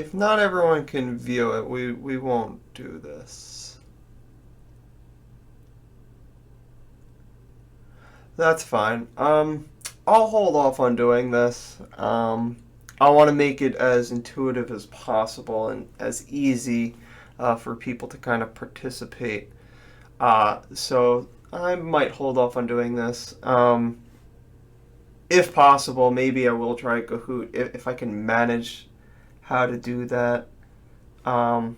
if not everyone can view it, we won't do this. That's fine. I'll hold off on doing this. I want to make it as intuitive as possible and as easy for people to kind of participate. So I might hold off on doing this. If possible, maybe I will try Kahoot if I can manage how to do that. Um,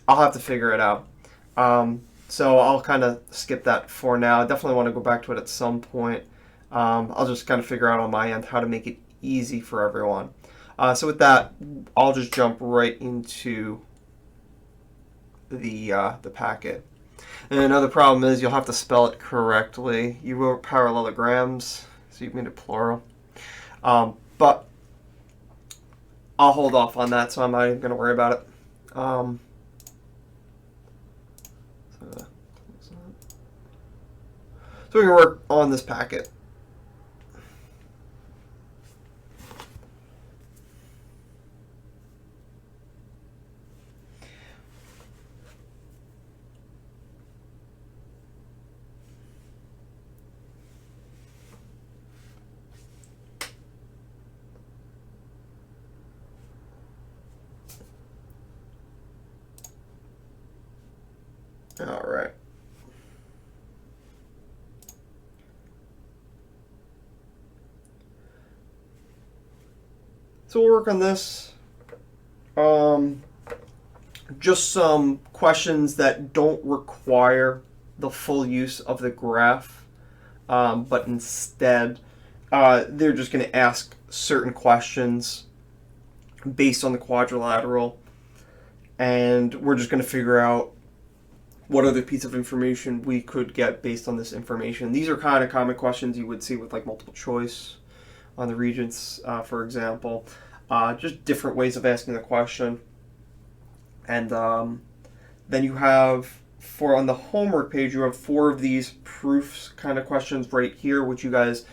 I'll have to figure it out. So I'll kind of skip that for now. I definitely want to go back to it at some point. I'll just kind of figure out on my end how to make it easy for everyone. So with that, I'll just jump right into the packet. And another problem is you'll have to spell it correctly. You wrote parallelograms, so you made it plural. But I'll hold off on that, so I'm not even going to worry about it. So we can work on this packet. All right. So we'll work on this. Just some questions that don't require the full use of the graph, but instead they're just going to ask certain questions based on the quadrilateral, and we're just going to figure out what other piece of information we could get based on this information. These are kind of common questions you would see with like multiple choice on the Regents, for example. Just different ways of asking the question. And then you have, for on the homework page, you have 4 of these proofs kind of questions right here, which you guys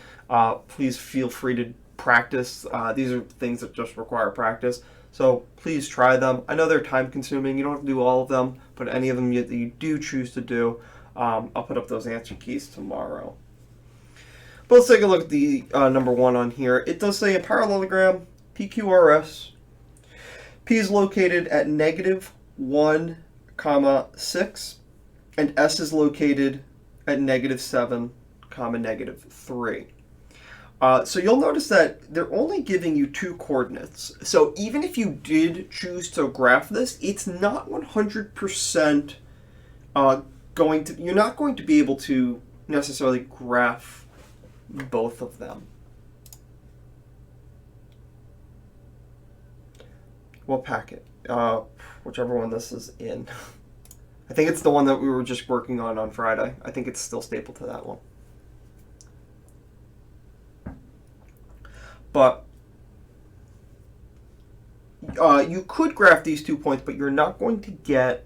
please feel free to practice. These are things that just require practice. So please try them. I know they're time consuming. You don't have to do all of them, but any of them that you do choose to do, I'll put up those answer keys tomorrow. But let's take a look at the number 1 on here. It does say a parallelogram, PQRS. P is located at -1, 6, and S is located at -7, -3. So you'll notice that they're only giving you 2 coordinates. So even if you did choose to graph this, it's not 100% you're not going to be able to necessarily graph both of them. What packet? Whichever one this is in. I think it's the one that we were just working on Friday. I think it's still stapled to that one. But you could graph these 2 points, but you're not going to get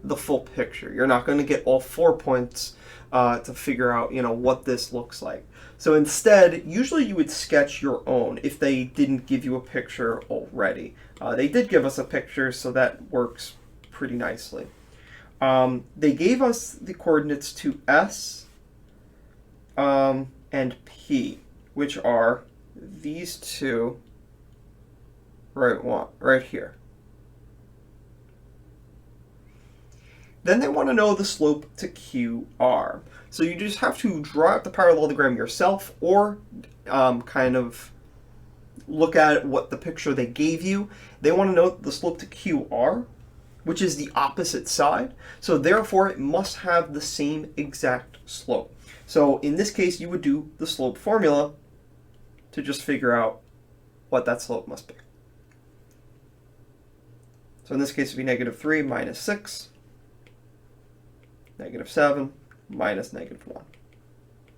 the full picture. You're not going to get all 4 points to figure out, what this looks like. So instead, usually you would sketch your own if they didn't give you a picture already. They did give us a picture, so that works pretty nicely. They gave us the coordinates to S and P, which are these 2 right here. Then they want to know the slope to QR. So you just have to draw out the parallelogram yourself, or kind of look at what the picture they gave you. They want to know the slope to QR, which is the opposite side. So therefore, it must have the same exact slope. So in this case, you would do the slope formula to just figure out what that slope must be. So in this case, it would be -3 minus 6, -7 minus -1.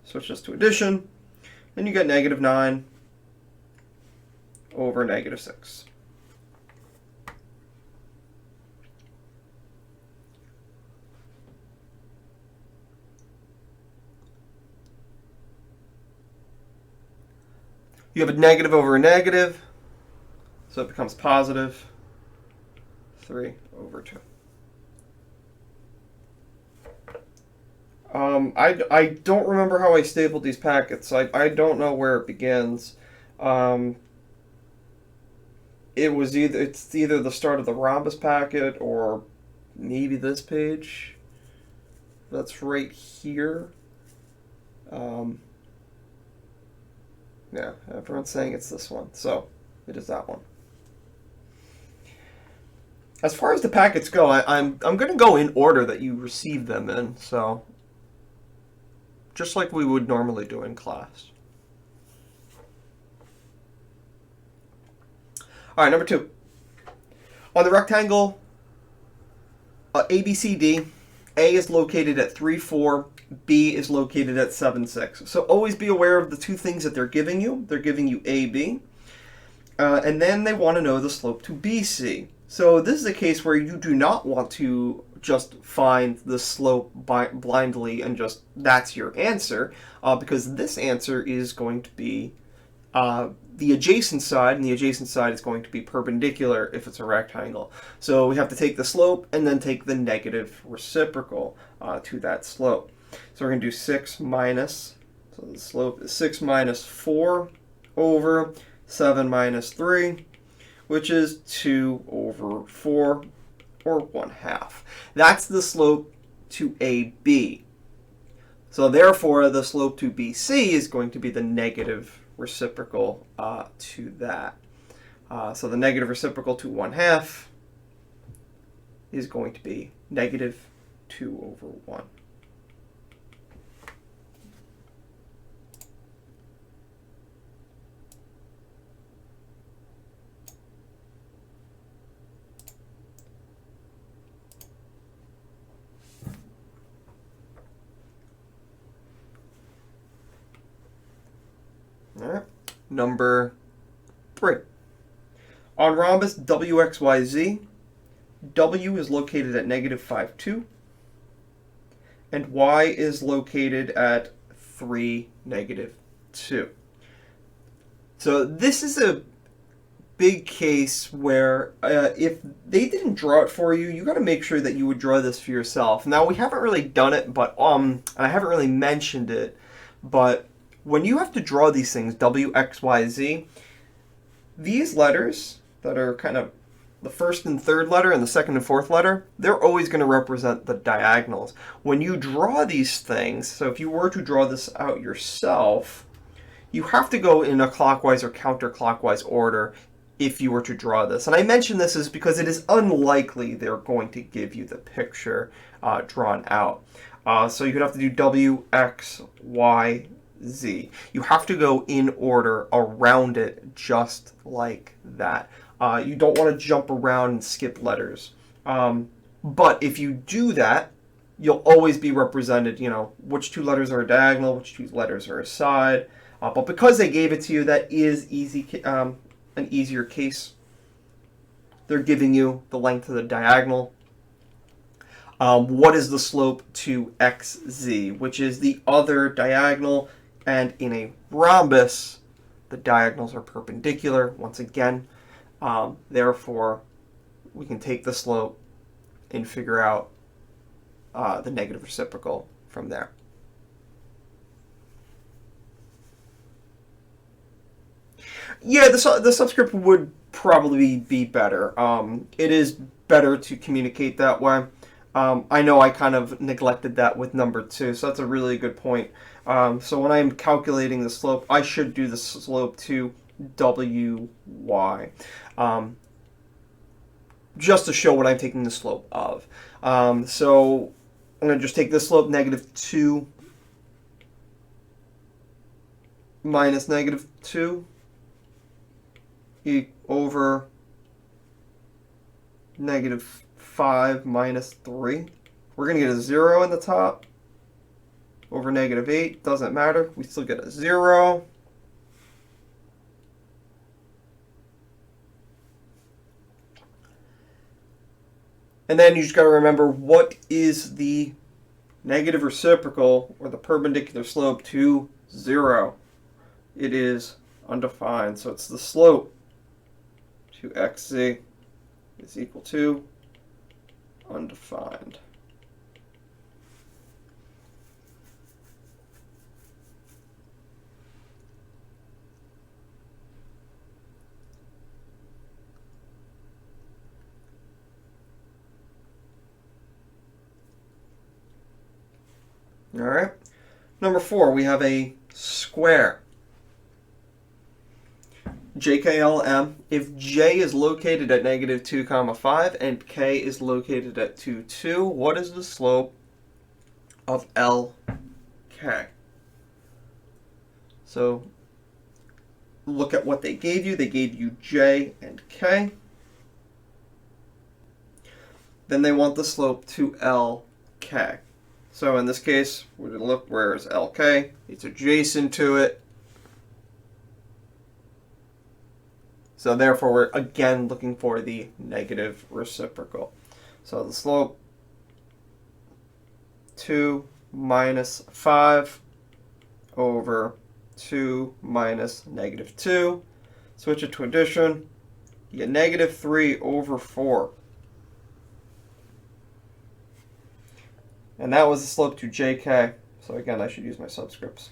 Switch this to addition, and you get -9 over -6. You have a negative over a negative, so it becomes positive. 3 over 2. I don't remember how I stapled these packets. I don't know where it begins. It's either the start of the rhombus packet or maybe this page. That's right here. Yeah, everyone's saying it's this one, so it is that one. As far as the packets go, I'm going to go in order that you receive them in, so just like we would normally do in class. All right, number 2. On the rectangle ABCD, A is located at 3, 4, B is located at 7, 6. So always be aware of the two things that they're giving you. They're giving you AB, and then they want to know the slope to BC. So this is a case where you do not want to just find the slope blindly and just that's your answer, because this answer is going to be the adjacent side, and the adjacent side is going to be perpendicular if it's a rectangle. So we have to take the slope and then take the negative reciprocal to that slope. So we're going to do 6 minus, so the slope is 6 minus 4 over 7 minus 3, which is 2 over 4, or 1/2. That's the slope to AB. So therefore, the slope to BC is going to be the negative reciprocal to that. So the negative reciprocal to 1/2 is going to be negative 2 over 1. All right. Number 3. On rhombus WXYZ, W is located at negative 5, 2, and Y is located at 3, negative 2. So this is a big case where if they didn't draw it for you, you got to make sure that you would draw this for yourself. Now, we haven't really done it, but and I haven't really mentioned it, but when you have to draw these things, W, X, Y, Z, these letters that are kind of the first and third letter and the second and fourth letter, they're always going to represent the diagonals. When you draw these things, so if you were to draw this out yourself, you have to go in a clockwise or counterclockwise order if you were to draw this. And I mention this is because it is unlikely they're going to give you the picture drawn out. So you could have to do W, X, Y, Z. You have to go in order around it just like that. You don't want to jump around and skip letters. But if you do that, you'll always be represented, which 2 letters are a diagonal, which 2 letters are a side. But because they gave it to you, that is an easier case. They're giving you the length of the diagonal. What is the slope to XZ, which is the other diagonal? And in a rhombus, the diagonals are perpendicular once again. Therefore, we can take the slope and figure out the negative reciprocal from there. Yeah, the subscript would probably be better. It is better to communicate that way. I know I kind of neglected that with number 2, so that's a really good point. So when I'm calculating the slope, I should do the slope to WY, just to show what I'm taking the slope of. So I'm going to just take this slope, negative 2 minus negative 2 over negative 5 minus 3. We're going to get a 0 in the top over negative 8. Doesn't matter. We still get a 0. And then you just got to remember, what is the negative reciprocal or the perpendicular slope to 0? It is undefined. So it's the slope to XZ is equal to undefined. All right. Number 4, we have a square. JKLM, if J is located at negative 2 comma 5 and K is located at 2, 2, what is the slope of LK? So look at what they gave you. They gave you J and K. Then they want the slope to LK. So in this case, we're going to look where is LK. It's adjacent to it. So therefore, we're again looking for the negative reciprocal. So the slope 2 minus 5 over 2 minus negative 2. Switch it to addition. You get negative 3 over 4. And that was the slope to JK. So again, I should use my subscripts.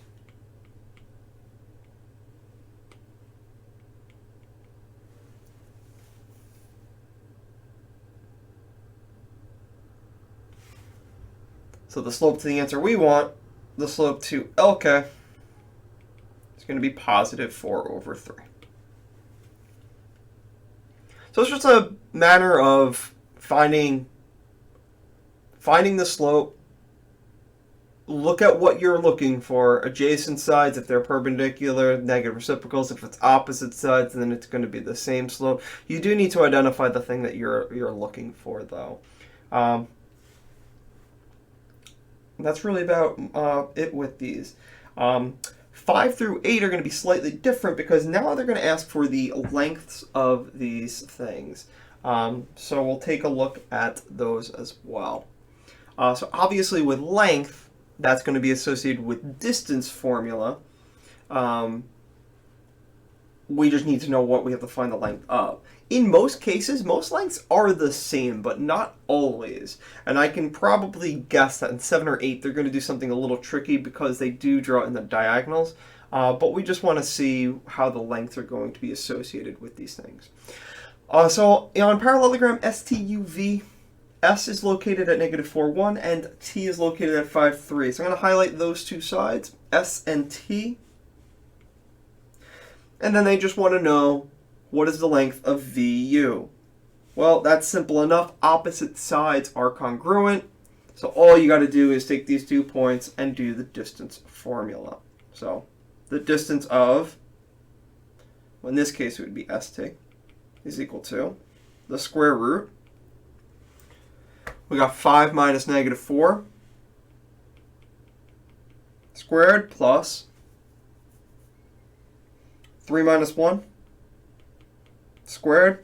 So the slope to the answer we want, the slope to LK, is going to be positive 4 over 3. So it's just a matter of finding the slope. Look at what you're looking for. Adjacent sides, if they're perpendicular, negative reciprocals. If it's opposite sides, then it's going to be the same slope. You do need to identify the thing that you're looking for, though. That's really about it with these. 5 through 8 are going to be slightly different because now they're going to ask for the lengths of these things. So we'll take a look at those as well. So obviously with length, that's going to be associated with distance formula. We just need to know what we have to find the length of. In most cases, most lengths are the same, but not always. And I can probably guess that in 7 or 8, they're going to do something a little tricky because they do draw in the diagonals. But we just want to see how the lengths are going to be associated with these things. So on parallelogram STUV, S is located at negative 4, 1, and T is located at 5, 3. So I'm going to highlight those two sides, S and T. And then they just want to know, what is the length of VU? Well, that's simple enough. Opposite sides are congruent. So all you got to do is take these 2 points and do the distance formula. So the distance of, well, in this case it would be ST, is equal to the square root. We got 5 minus negative 4 squared plus 3 minus 1 squared.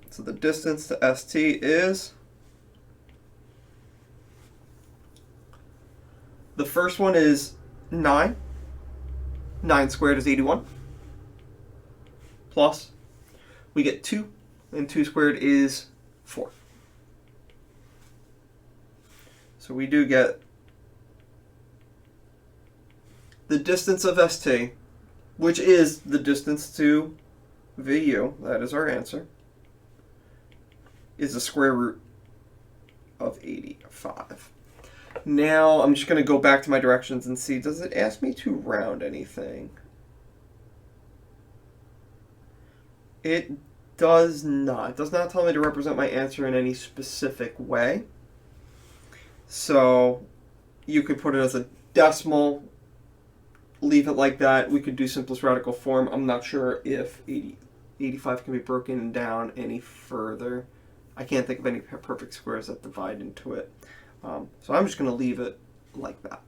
So the distance to ST is, the first one is 9. 9 squared is 81. Plus, we get 2, and 2 squared is 4. So we do get the distance of ST, which is the distance to VU, that is our answer, is the square root of 85. Now I'm just going to go back to my directions and see, does it ask me to round anything? It does not. It does not tell me to represent my answer in any specific way. So you could put it as a decimal, leave it like that. We could do simplest radical form. I'm not sure if 85 can be broken down any further. I can't think of any perfect squares that divide into it. So I'm just going to leave it like that.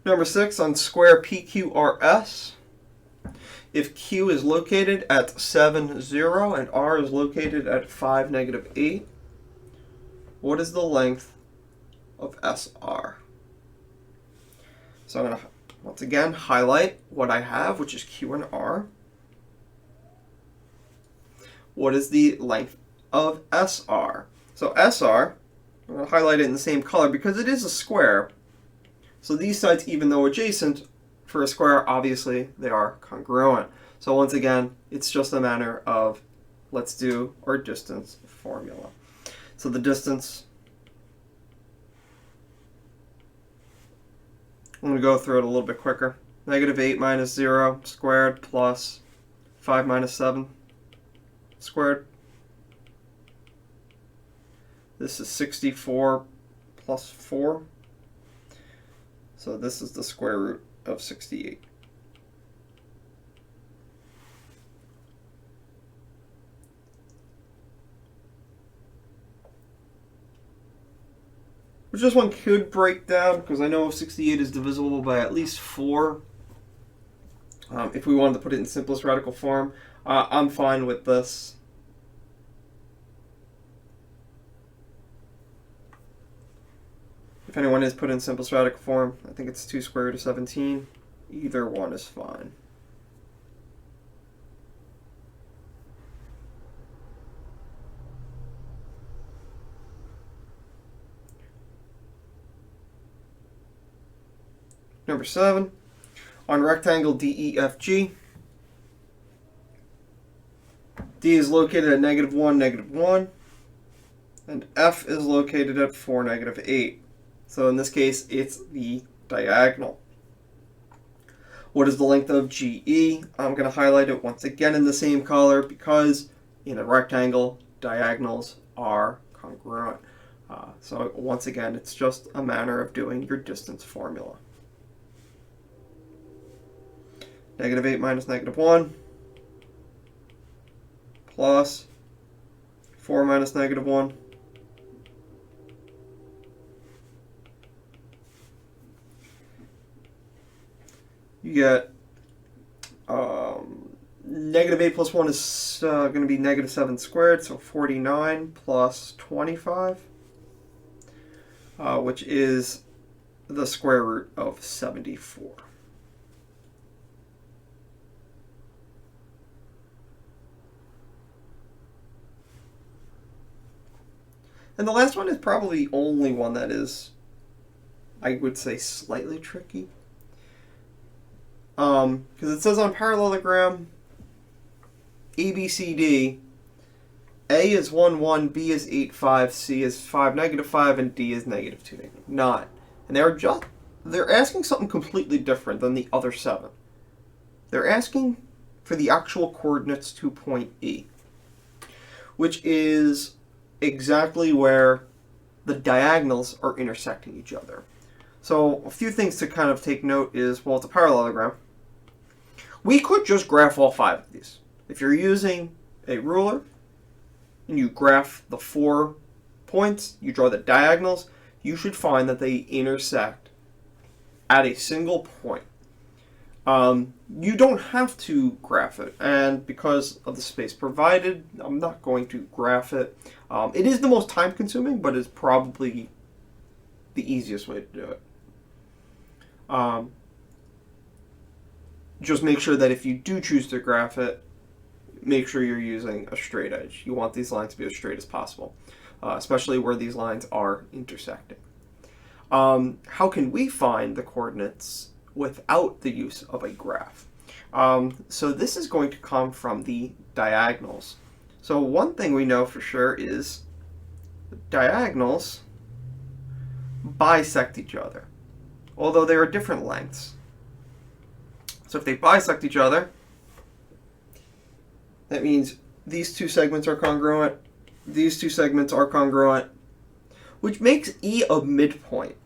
Number 6 on square PQRS. If Q is located at 7, 0 and R is located at 5, negative 8, what is the length of SR? So I'm going to, once again, highlight what I have, which is Q and R. what is the length of SR? So SR, I'm going to highlight it in the same color because it is a square. So these sides, even though adjacent for a square, obviously they are congruent. So once again, it's just a matter of let's do our distance formula. So the distance, I'm going to go through it a little bit quicker. Negative 8 minus 0 squared plus 5 minus 7 squared. This is 64 plus 4. So this is the square root of 68. Which this one could break down because I know 68 is divisible by at least 4. If we wanted to put it in simplest radical form, I'm fine with this. If anyone is put in simplest radical form, I think it's 2 square root of 17. Either one is fine. Number 7. On rectangle DEFG, D is located at -1, -1, and F is located at 4, -8. So in this case, it's the diagonal. What is the length of GE? I'm going to highlight it once again in the same color because in a rectangle, diagonals are congruent. So once again, it's just a matter of doing your distance formula. -8 minus -1 plus 4 minus -1 you get -8 plus 1 is going to be -7 squared, so 49 plus 25, which is the square root of 74. And the last one is probably the only one that is, I would say, slightly tricky. Because it says on parallelogram ABCD, A is 1, 1, B is 8, 5, C is 5, -5, and D is -2, -9. And they're asking something completely different than the other 7. They're asking for the actual coordinates to point E, which is exactly where the diagonals are intersecting each other. So a few things to kind of take note is, well, it's a parallelogram. We could just graph all 5 of these. If you're using a ruler and you graph the 4 points, you draw the diagonals, you should find that they intersect at a single point. You don't have to graph it, and because of the space provided, I'm not going to graph it. It is the most time-consuming, but it's probably the easiest way to do it. Just make sure that if you do choose to graph it, make sure you're using a straight edge. You want these lines to be as straight as possible, especially where these lines are intersecting. How can we find the coordinates without the use of a graph? So this is going to come from the diagonals. So one thing we know for sure is diagonals bisect each other, although they are different lengths. So if they bisect each other, that means these two segments are congruent, these two segments are congruent, which makes E a midpoint.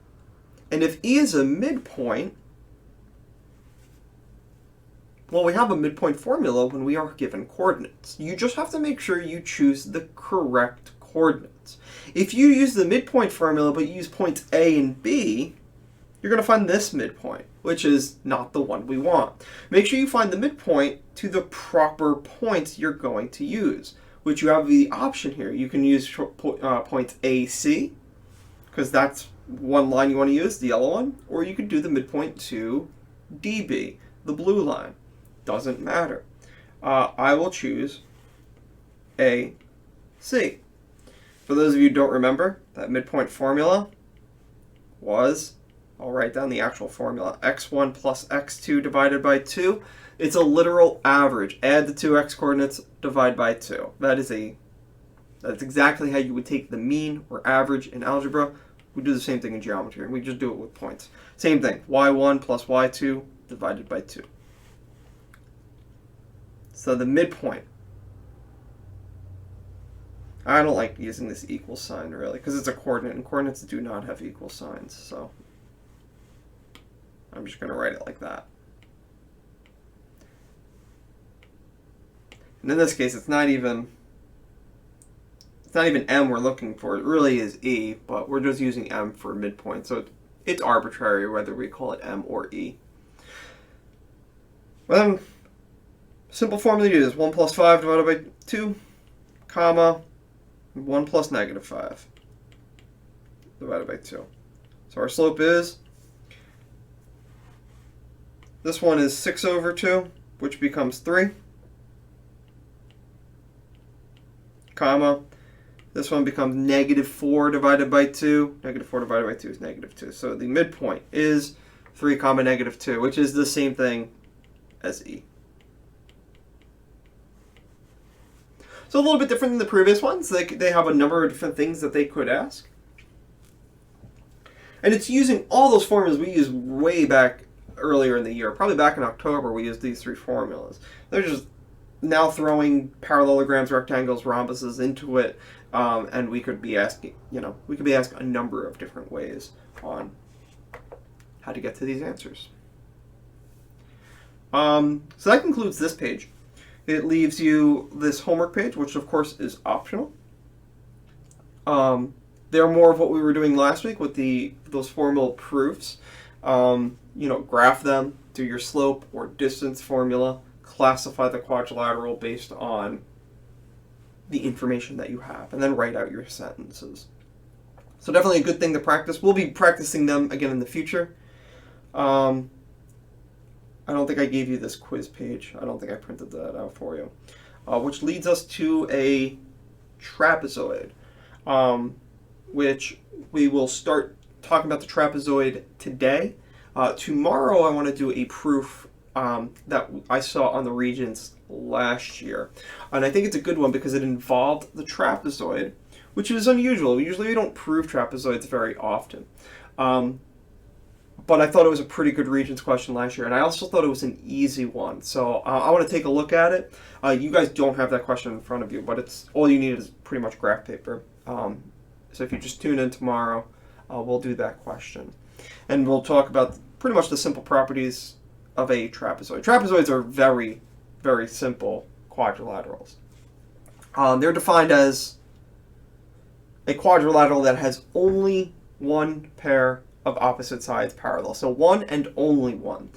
And if E is a midpoint, well, we have a midpoint formula when we are given coordinates. You just have to make sure you choose the correct coordinates. If you use the midpoint formula but you use points A and B, you're going to find this midpoint, which is not the one we want. Make sure you find the midpoint to the proper points you're going to use, which you have the option here. You can use points AC, because that's one line you want to use, the yellow one, or you could do the midpoint to DB, the blue line. Doesn't matter. I will choose AC. For those of you who don't remember, that midpoint formula was, I'll write down the actual formula, x1 plus x2 divided by 2. It's a literal average. Add the two x coordinates, divide by 2. That's exactly how you would take the mean or average in algebra. We do the same thing in geometry, and we just do it with points. Same thing, y1 plus y2 divided by 2. So the midpoint. I don't like using this equal sign, really, because it's a coordinate, and coordinates do not have equal signs, so I'm just going to write it like that. And in this case, it's not even M we're looking for. It really is E, but we're just using M for midpoint, so it's arbitrary whether we call it M or E. Well, then, simple formula to use, 1 plus 5 divided by 2, comma, 1 plus negative 5 divided by 2. So our slope is, this one is 6 over 2, which becomes 3, comma, this one becomes negative 4 divided by 2. Negative 4 divided by 2 is negative 2. So the midpoint is 3 comma negative 2, which is the same thing as E. So a little bit different than the previous ones. They have a number of different things that they could ask. And it's using all those formulas we used way back earlier in the year. Probably back in October we used these three formulas. They're just now throwing parallelograms, rectangles, rhombuses into it, and we could be asking, we could be asked a number of different ways on how to get to these answers. So that concludes this page. It leaves you this homework page, which of course is optional. They're more of what we were doing last week with those formal proofs. Graph them, do your slope or distance formula, classify the quadrilateral based on the information that you have, and then write out your sentences. So definitely a good thing to practice. We'll be practicing them again in the future. I don't think I gave you this quiz page. I don't think I printed that out for you. Which leads us to a trapezoid, which we will start talking about the trapezoid today. Tomorrow I want to do a proof that I saw on the Regents last year. And I think it's a good one because it involved the trapezoid, which is unusual. Usually we don't prove trapezoids very often. But I thought it was a pretty good Regents question last year, and I also thought it was an easy one. So I want to take a look at it. You guys don't have that question in front of you, but all you need is pretty much graph paper. So if you just tune in tomorrow, we'll do that question. And we'll talk about pretty much the simple properties of a trapezoid. Trapezoids are very, very simple quadrilaterals. They're defined as a quadrilateral that has only one pair of opposite sides parallel. So one and only one.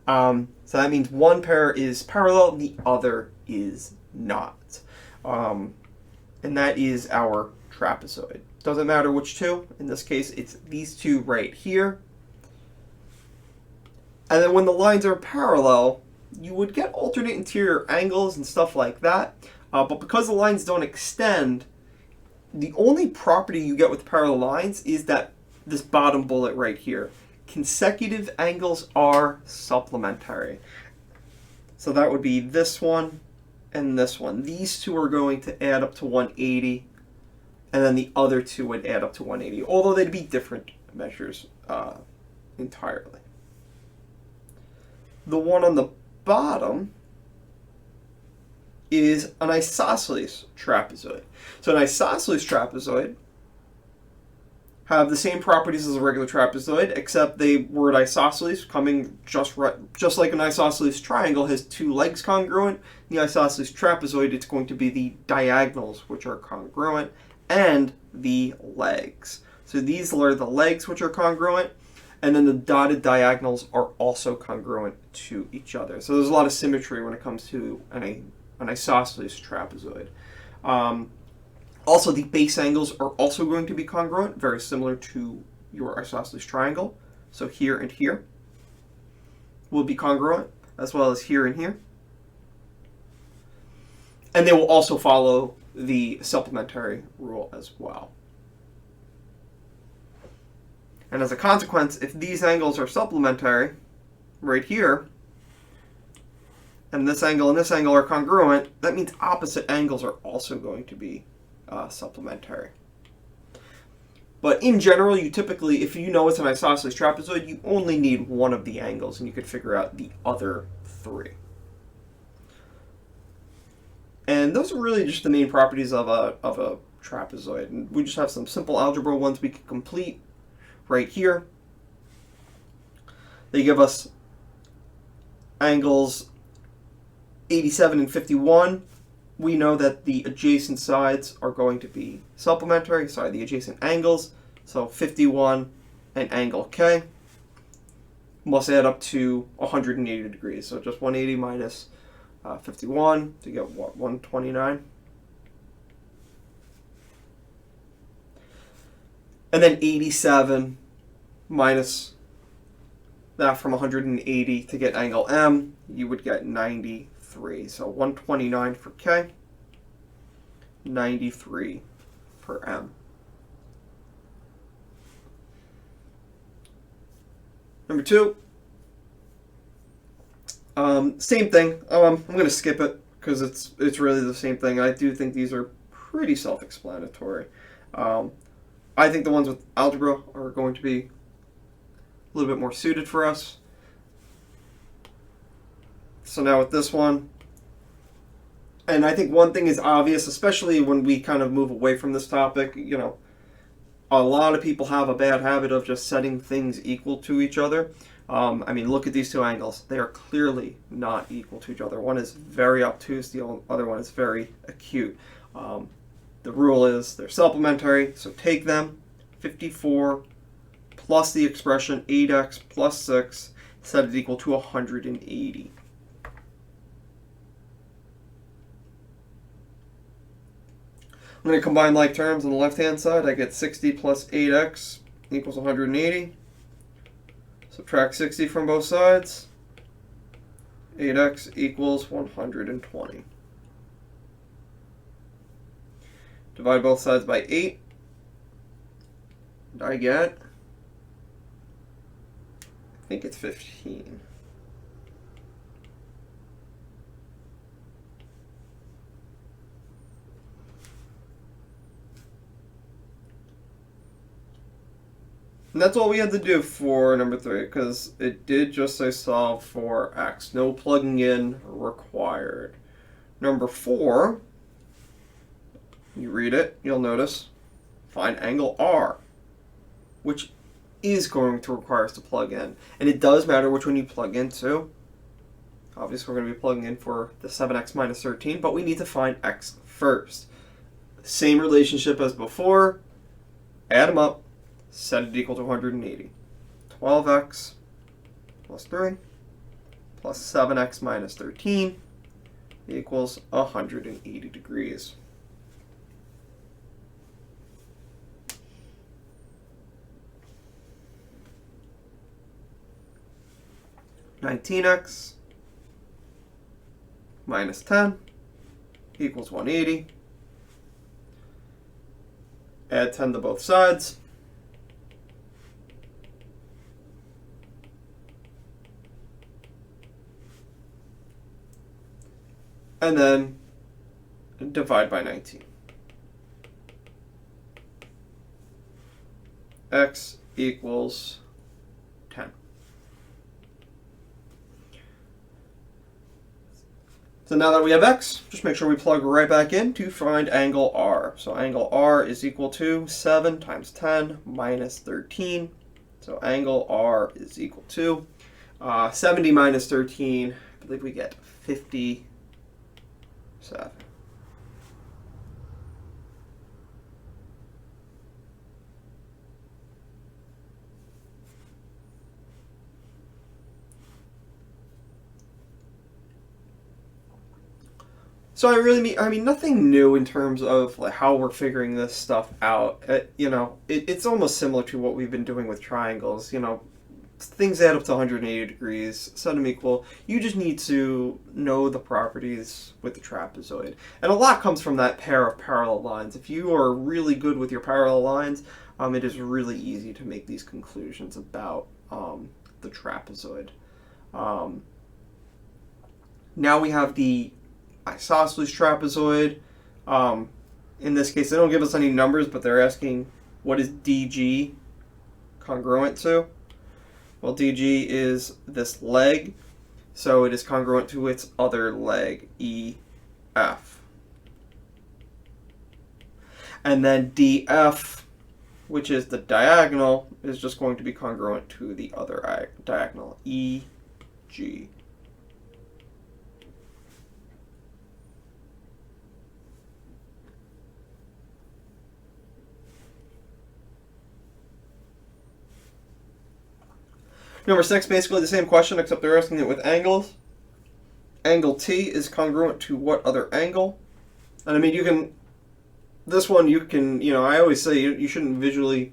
So that means one pair is parallel, the other is not. And that is our trapezoid. Doesn't matter which two. In this case, it's these two right here. And then when the lines are parallel, you would get alternate interior angles and stuff like that. But because the lines don't extend, the only property you get with parallel lines is that this bottom bullet right here. Consecutive angles are supplementary. So that would be this one and this one. These two are going to add up to 180, and then the other two would add up to 180, although they'd be different measures entirely. The one on the bottom is an isosceles trapezoid. So an isosceles trapezoid have the same properties as a regular trapezoid, except the word isosceles coming just like an isosceles triangle has two legs congruent. In the isosceles trapezoid, it's going to be the diagonals which are congruent and the legs. So these are the legs which are congruent, and then the dotted diagonals are also congruent to each other. So there's a lot of symmetry when it comes to an isosceles trapezoid. Also, the base angles are also going to be congruent, very similar to your isosceles triangle. So here and here will be congruent, as well as here and here. And they will also follow the supplementary rule as well. And as a consequence, if these angles are supplementary, right here, and this angle are congruent, that means opposite angles are also going to be supplementary. But in general, you typically, if you know it's an isosceles trapezoid, you only need one of the angles, and you could figure out the other three. And those are really just the main properties of a trapezoid. And we just have some simple algebra ones we can complete right here. They give us angles 87 and 51. We know that the adjacent sides are going to be supplementary, the adjacent angles. So 51 and angle K must add up to 180 degrees. So just 180 minus 51 to get what, 129? And then 87 minus that from 180 to get angle M, you would get 93. So 129 for K, 93 for M. Number 2. Same thing. I'm going to skip it because it's really the same thing. I do think these are pretty self-explanatory. I think the ones with algebra are going to be a little bit more suited for us. So now with this one, and I think one thing is obvious, especially when we kind of move away from this topic, you know, a lot of people have a bad habit of just setting things equal to each other. I mean, look at these two angles. They are clearly not equal to each other. One is very obtuse, the other one is very acute. The rule is they're supplementary, so take them. 54 plus the expression 8x plus 6, set it equal to 180. I'm going to combine like terms on the left-hand side. I get 60 plus 8x equals 180. Subtract 60 from both sides. 8x equals 120. Divide both sides by 8. And I get, I think it's 15. And that's all we had to do for number 3, because it did just say solve for x. No plugging in required. Number 4, you read it, you'll notice, find angle R, which is going to require us to plug in. And it does matter which one you plug into. Obviously, we're going to be plugging in for the 7x minus 13, but we need to find x first. Same relationship as before. Add them up. Set it equal to 180. 12x plus 3 plus 7x minus 13 equals 180 degrees. $19x minus 10 equals 180. Add 10 to both sides. And then divide by 19. X equals 10. So now that we have x, just make sure we plug right back in to find angle R. So angle R is equal to 7 times 10 minus 13. So angle R is equal to 70 minus 13. I believe we get 57. So I mean, nothing new in terms of like how we're figuring this stuff out. It's almost similar to what we've been doing with triangles. You know, things add up to 180 degrees, set them equal. You just need to know the properties with the trapezoid. And a lot comes from that pair of parallel lines. If you are really good with your parallel lines, it is really easy to make these conclusions about the trapezoid. Now we have the isosceles trapezoid. In this case, they don't give us any numbers, but they're asking what is DG congruent to? Well, DG is this leg, so it is congruent to its other leg, EF. And then DF, which is the diagonal, is just going to be congruent to the other diagonal, EG. Number 6, basically the same question, except they're asking it with angles. Angle T is congruent to what other angle? And I mean, you can, this one you can, I always say you shouldn't visually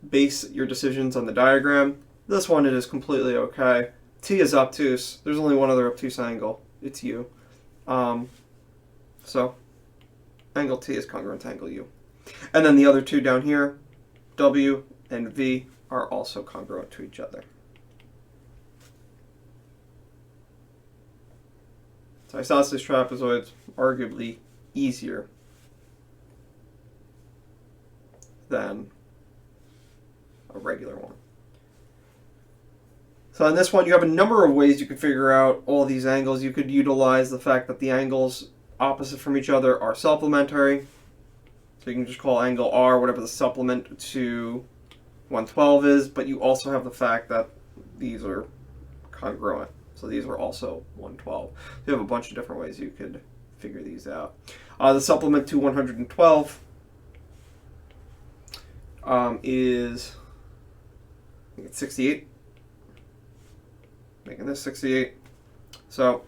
base your decisions on the diagram. This one, it is completely okay. T is obtuse. There's only one other obtuse angle. It's U. So, angle T is congruent to angle U. And then the other two down here, W and V, are also congruent to each other. So isosceles trapezoids arguably easier than a regular one. So in this one, you have a number of ways you could figure out all these angles. You could utilize the fact that the angles opposite from each other are supplementary. So you can just call angle R whatever the supplement to 112 is, but you also have the fact that these are congruent. So these are also 112. So you have a bunch of different ways you could figure these out. The supplement to 112 is, I think it's 68. Making this 68. So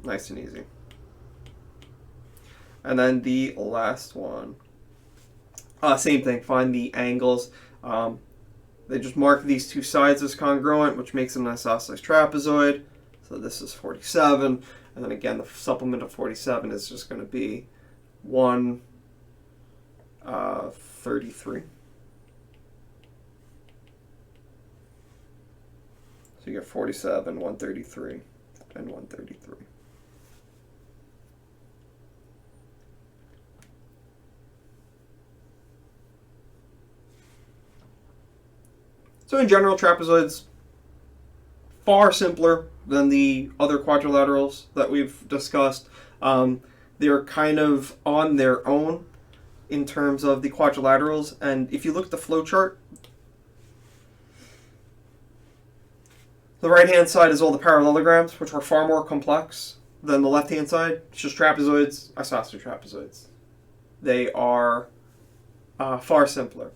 nice and easy. And then the last one, same thing, find the angles. They just mark these two sides as congruent, which makes them an isosceles trapezoid. So this is 47, and then again the supplement of 47 is just going to be 133. So you get 47, 133, and 133. So in general, trapezoids far simpler than the other quadrilaterals that we've discussed. They're kind of on their own in terms of the quadrilaterals, and if you look at the flow chart, the right-hand side is all the parallelograms, which are far more complex than the left-hand side. It's just trapezoids, isosceles trapezoids. They are far simpler.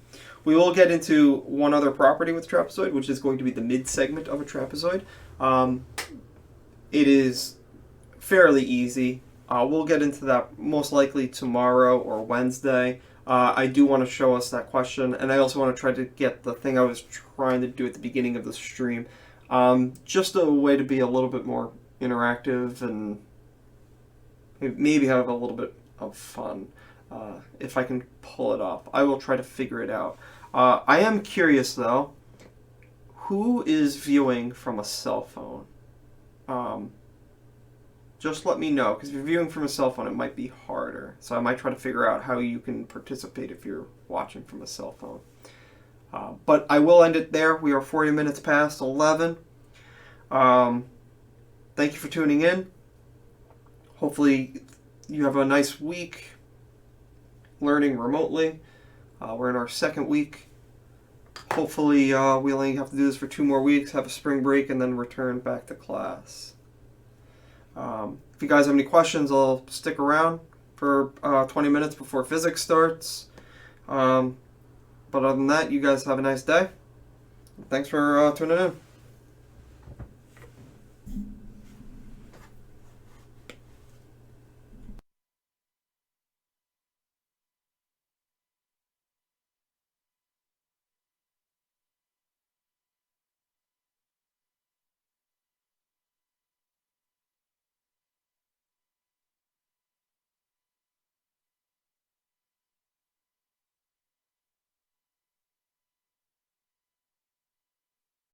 We will get into one other property with trapezoid, which is going to be the mid-segment of a trapezoid. It is fairly easy. We'll get into that most likely tomorrow or Wednesday. I do want to show us that question, and I also want to try to get the thing I was trying to do at the beginning of the stream. Just a way to be a little bit more interactive and maybe have a little bit of fun. If I can pull it off, I will try to figure it out. I am curious though, who is viewing from a cell phone? Just let me know, because if you're viewing from a cell phone, it might be harder. So I might try to figure out how you can participate if you're watching from a cell phone. But I will end it there. We are 40 minutes past 11. Thank you for tuning in. Hopefully you have a nice week learning remotely. We're in our second week. Hopefully we only have to do this for 2 more weeks, have a spring break, and then return back to class. If you guys have any questions, I'll stick around for 20 minutes before physics starts. But other than that, you guys have a nice day. Thanks for tuning in.